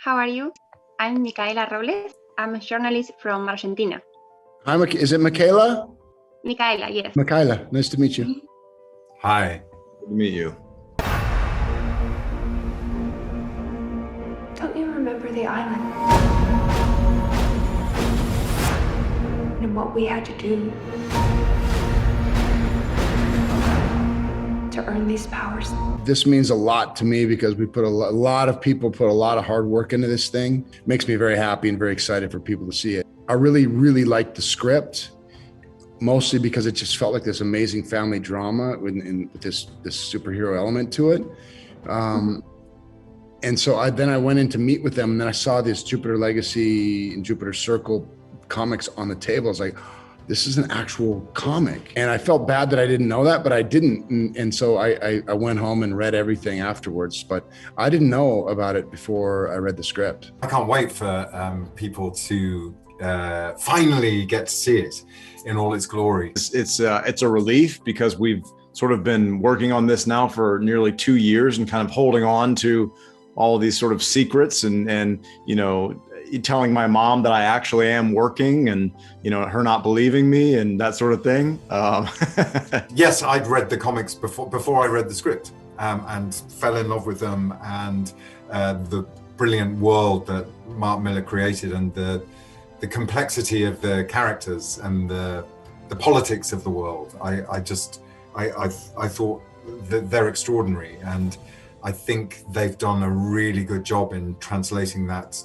how are you? I'm Micaela Robles. I'm a journalist from Argentina. Hi, is it Michaela? Micaela, yes. Michaela, nice to meet you. Hi, good to meet you. Don't you remember the island? And what we had to do to earn these powers? This means a lot to me because we put a lot of people put a lot of hard work into this thing. Makes me very happy and very excited for people to see it. I really liked the script, mostly because it just felt like this amazing family drama with this superhero element to it. And so I went in to meet with them, and then I saw this Jupiter Legacy and Jupiter Circle comics on the table. I was like, this is an actual comic. And I felt bad that I didn't know that, but I didn't. And so I went home and read everything afterwards, but I didn't know about it before I read the script. I can't wait for people to finally get to see it in all its glory. It's a relief because we've sort of been working on this now for nearly 2 years and kind of holding on to all of these sort of secrets and you know, telling my mom that I actually am working and, you know, her not believing me and that sort of thing. Yes, I'd read the comics before I read the script and fell in love with them and the brilliant world that Mark Millar created and the complexity of the characters and the politics of the world. I thought that they're extraordinary, and I think they've done a really good job in translating that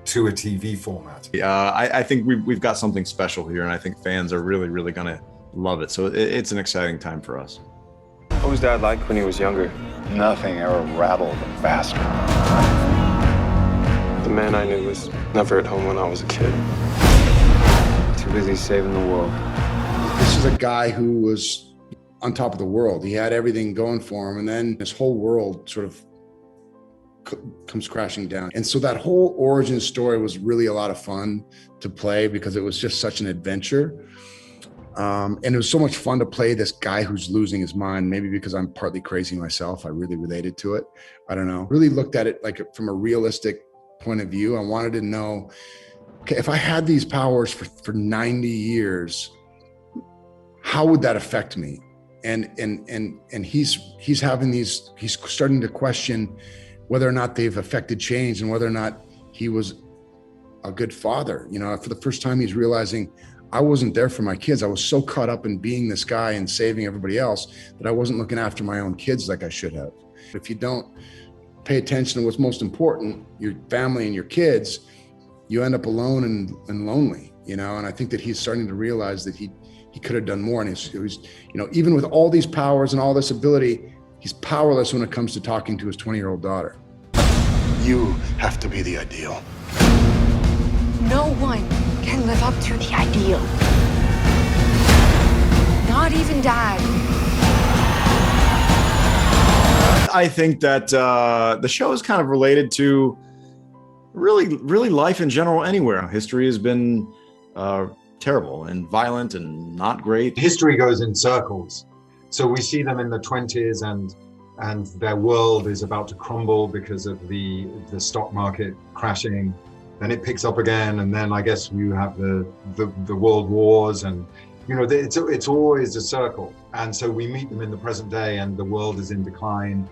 to a TV format. I think we've got something special here, and I think fans are really gonna love it. So it's an exciting time for us. What was Dad like when he was younger? Nothing ever rattled faster. The man I knew was never at home when I was a kid. Too busy saving the world. This is a guy who was on top of the world. He had everything going for him, and then his whole world sort of comes crashing down. And so that whole origin story was really a lot of fun to play because it was just such an adventure. And it was so much fun to play this guy who's losing his mind, maybe because I'm partly crazy myself. I really related to it. I don't know. Really looked at it like from a realistic point of view. I wanted to know, okay, if I had these powers for 90 years, how would that affect me? And he's starting to question whether or not they've affected change and whether or not he was a good father. You know, for the first time, he's realizing I wasn't there for my kids. I was so caught up in being this guy and saving everybody else that I wasn't looking after my own kids like I should have. If you don't pay attention to what's most important, your family and your kids, you end up alone and lonely, you know? And I think that he's starting to realize that he could have done more. And he's, you know, even with all these powers and all this ability, he's powerless when it comes to talking to his 20-year-old daughter. You have to be the ideal. No one can live up to the ideal. Not even Dad. I think that the show is kind of related to really life in general anywhere. History has been terrible and violent and not great. History goes in circles. So we see them in the 20s and their world is about to crumble because of the stock market crashing. Then it picks up again, and then I guess you have the world wars, and you know it's always a circle. And so we meet them in the present day, and the world is in decline.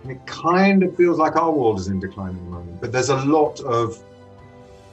And it kind of feels like our world is in decline at the moment, but there's a lot of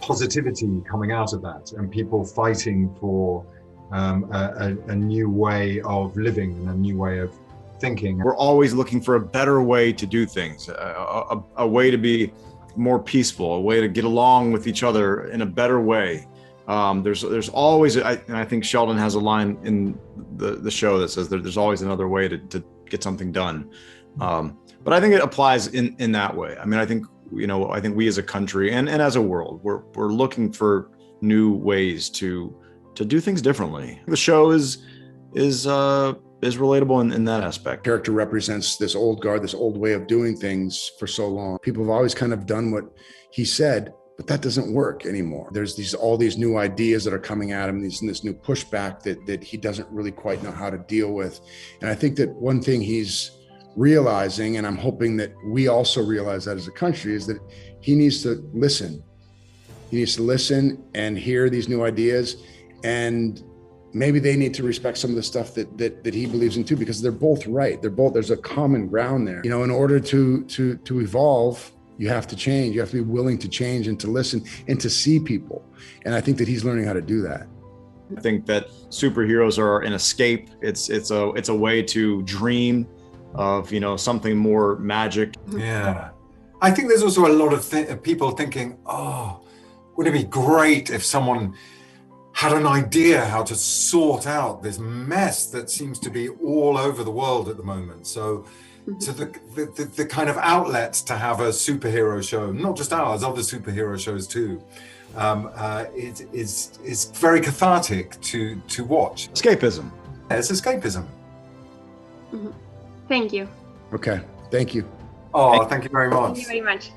positivity coming out of that, and people fighting for a new way of living and a new way of thinking. We're always looking for a better way to do things, a way to be more peaceful, a way to get along with each other in a better way. There's always, and I think Sheldon has a line in the show that says that there's always another way to get something done. But I think it applies in that way. I mean, I think we as a country and as a world, we're looking for new ways to do things differently. The show is relatable in that aspect. Character represents this old guard, this old way of doing things for so long. People have always kind of done what he said, but that doesn't work anymore. There's all these new ideas that are coming at him, this new pushback that he doesn't really quite know how to deal with. And I think that one thing he's realizing, and I'm hoping that we also realize that as a country, is that he needs to listen. He needs to listen and hear these new ideas, and maybe they need to respect some of the stuff that he believes in too, because they're both right. There's a common ground there. You know, in order to evolve, you have to change. You have to be willing to change and to listen and to see people. And I think that he's learning how to do that. I think that superheroes are an escape. It's a way to dream of, you know, something more magic. Yeah. I think there's also a lot of people thinking, oh, would it be great if someone had an idea how to sort out this mess that seems to be all over the world at the moment. So the kind of outlets to have a superhero show, not just ours, other superhero shows too, is very cathartic to watch. Escapism. It's escapism. Thank you. Okay, thank you. Oh, thank you very much. Thank you very much.